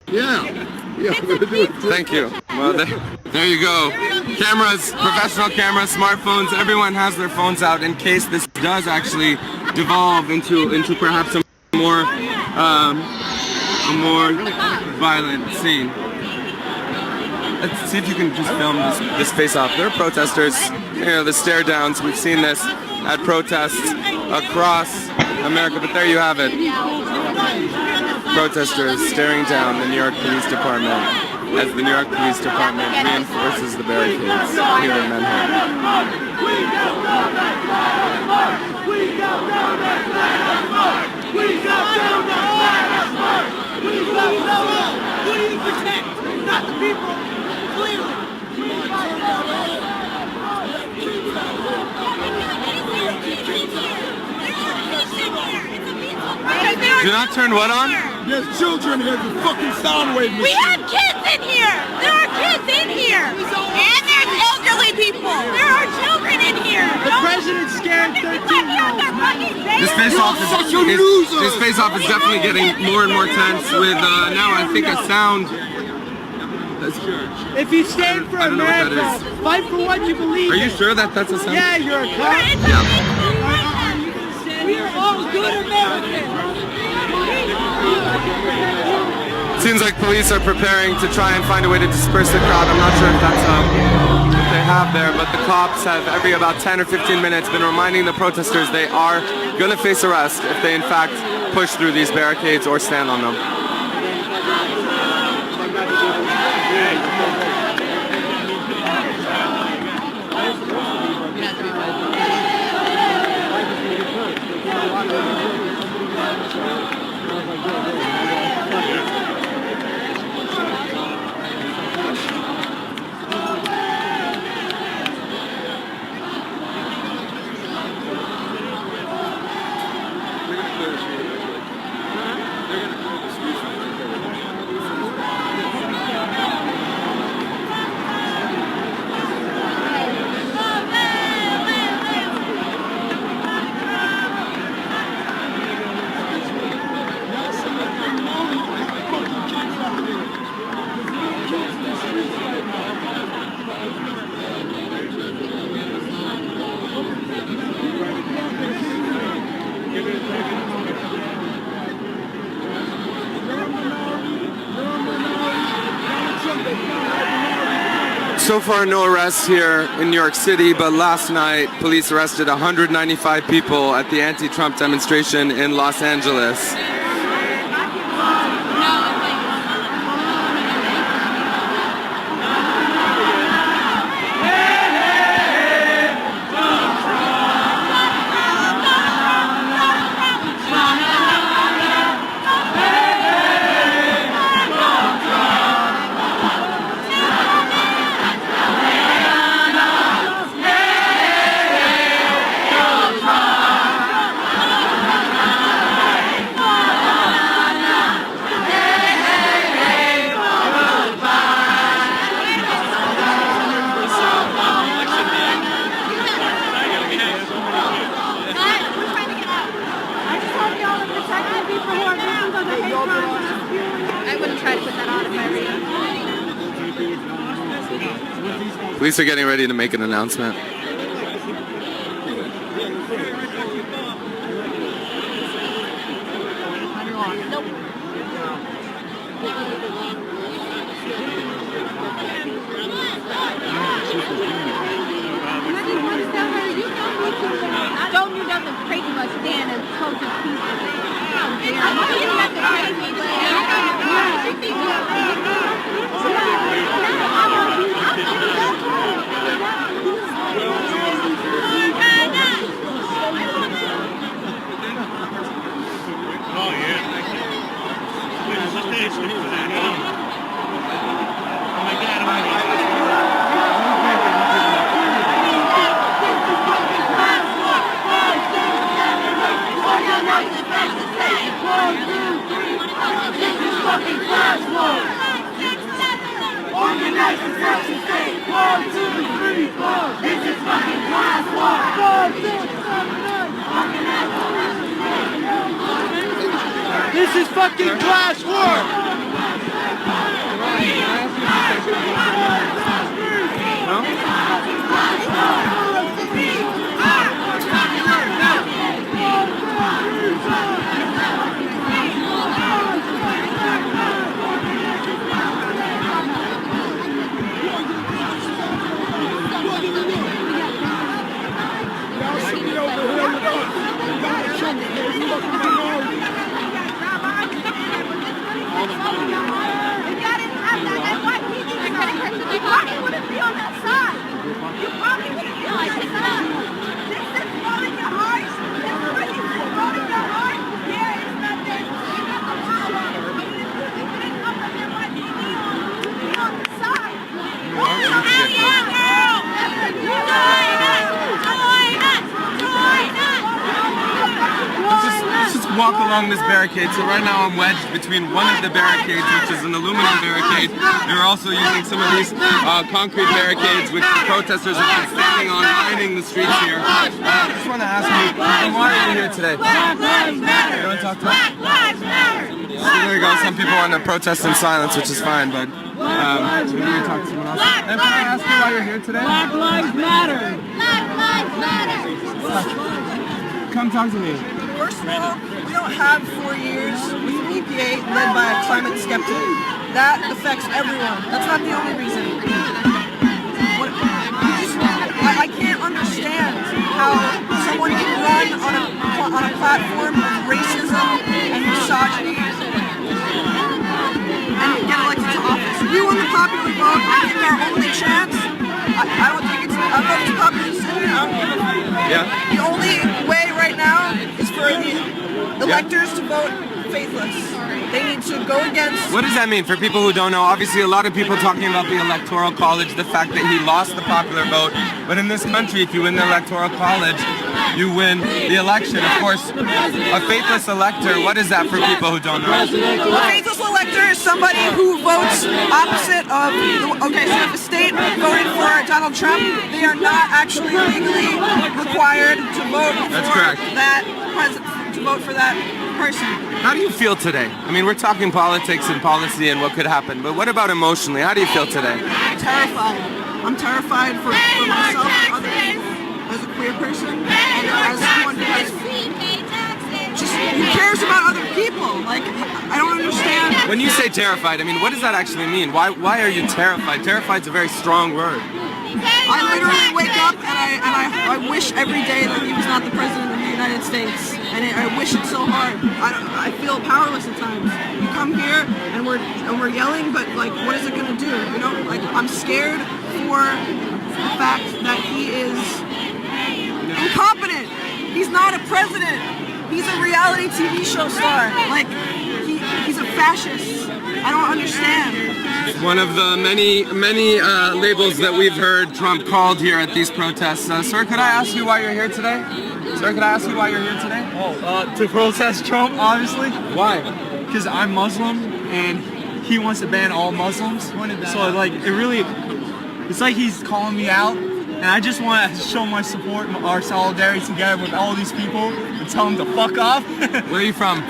Yeah, I'm gonna do it. Thank you. Well, there you go. Cameras, professional cameras, smartphones. Everyone has their phones out in case this does actually devolve into perhaps a more violent scene. Let's see if you can just film this face-off. There are protesters, the stare downs. We've seen this at protests across America, but there you have it. Protesters staring down the New York Police Department as the New York Police Department reinforces the barricades here in Manhattan. Who do you protect? Not the people. Clearly. Do not turn what on? There's children here. The fucking sound wave machine. We have kids in here. There are kids in here. And there's elderly people. There are children in here. The president's scared 13-year-olds. This face-off is definitely getting more and more tense with now I think a sound. If you stand for America, fight for what you believe in. Are you sure that that's a sound? Yeah, you're a cop. We are all good Americans. Seems like police are preparing to try and find a way to disperse the crowd. I'm not sure if that's what they have there, but the cops have every about 10 or 15 minutes been reminding the protesters they are going to face arrest if they in fact push through these barricades or stand on them. So far, no arrests here in New York City, but last night, police arrested 195 people at the anti-Trump demonstration in Los Angeles. Police are getting ready to make an announcement. I don't do nothing crazy much stand and talk to people. This is fucking class war! You probably wouldn't be on that side. You probably wouldn't be on that side. This is blowing your heart. This is blowing your heart. There is nothing. You got the power. Even if you didn't know that there might be on the side. Let's just walk along this barricade. So right now I'm wedged between one of the barricades, which is an aluminum barricade. They're also using some of these concrete barricades, which the protesters have been standing on, lining the streets here. I just want to ask you, why are you here today? Black lives matter. You want to talk to Black lives matter. There you go. Some people want to protest in silence, which is fine, but we're going to talk to someone else. And can I ask you why you're here today? Black lives matter. Black lives matter. Come talk to me. First of all, we don't have 4 years with an EPA led by a climate skeptic. That affects everyone. That's not the only reason. I can't understand how someone can run on a platform of racism and misogyny and get elected to office. We won the popular vote. I think our only chance. I don't know if it's a popular decision. I don't give a fuck. Yeah. The only way right now is for the electors to vote faithless. They need to go against. What does that mean for people who don't know? Obviously, a lot of people talking about the Electoral College, the fact that he lost the popular vote. But in this country, if you win the Electoral College, you win the election. Of course, a faithless elector, what is that for people who don't know? A faithless elector is somebody who votes opposite of. Okay, so if a state voted for Donald Trump, they are not actually legally required to vote for that president. To vote for that person. How do you feel today? I mean, we're talking politics and policy and what could happen, but what about emotionally? How do you feel today? I'm terrified. I'm terrified for myself and other people as a queer person and as someone who cares about other people. Like, I don't understand. When you say terrified, I mean, what does that actually mean? Why are you terrified? Terrified's a very strong word. I literally wake up and I wish every day that he was not the president of the United States, and I wish it so hard. I feel powerless at times. You come here and we're yelling, but like, what is it gonna do? You know, like, I'm scared for the fact that he is incompetent. He's not a president. He's a reality TV show star. Like, he's a fascist. I don't understand. One of the many labels that we've heard Trump called here at these protests. Sir, could I ask you why you're here today? Sir, could I ask you why you're here today? To protest Trump, obviously. Why? Because I'm Muslim and he wants to ban all Muslims. So like, it's like he's calling me out. And I just want to show my support, our solidarity together with all these people and tell them to fuck off. Where are you from?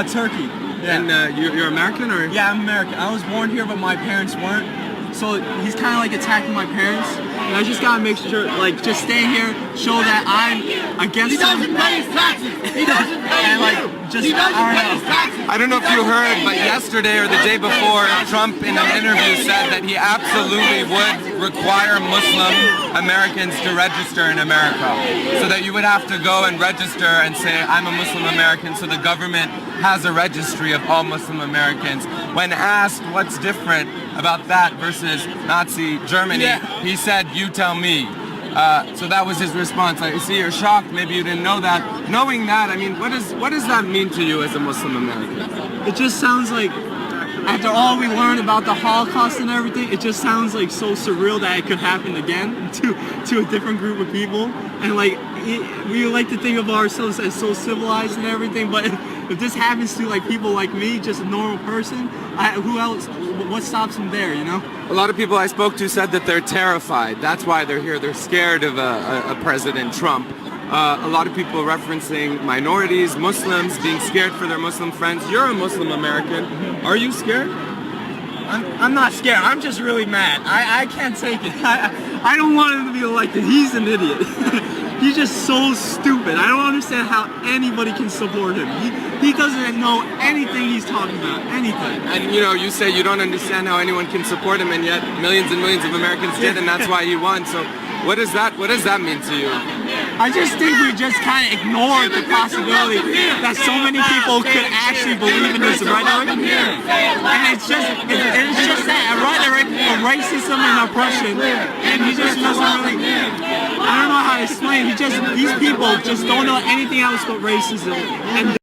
Turkey. Yeah. And you're American, or? Yeah, I'm American. I was born here, but my parents weren't. So he's kind of like attacking my parents. And I just gotta make sure, like, just stay here, show that I'm against him. He doesn't pay his taxes. He doesn't pay And like, just, He doesn't pay his taxes. I don't know if you heard, but yesterday or the day before, Trump in an interview said that he absolutely would require Muslim Americans to register in America. So that you would have to go and register and say, I'm a Muslim American, so the government has a registry of all Muslim Americans. When asked what's different about that versus Nazi Germany, he said, you tell me. So that was his response. I see you're shocked, maybe you didn't know that. Knowing that, I mean, what does that mean to you as a Muslim American? it just sounds like, after all we learned about the Holocaust and everything, it just sounds like so surreal that it could happen again to a different group of people. And like, we like to think of ourselves as so civilized and everything, but if this happens to like people like me, just a normal person, who else, what stops them there, you know? A lot of people I spoke to said that they're terrified. That's why they're here. They're scared of a President Trump. A lot of people referencing minorities, Muslims, being scared for their Muslim friends. You're a Muslim American. Are you scared? I'm not scared. I'm just really mad. I can't take it. I don't want him to be elected. He's an idiot. He's just so stupid. I don't understand how anybody can support him. He doesn't know anything he's talking about. Anything. And you know, you say you don't understand how anyone can support him, and yet millions and millions of Americans did, and that's why he won. So what does that mean to you? I just think we just kind of ignored the possibility that so many people could actually believe in this rhetoric. And it's just that a racism and oppression, and he just doesn't really. I don't know how to explain. These people just don't know anything else but racism, and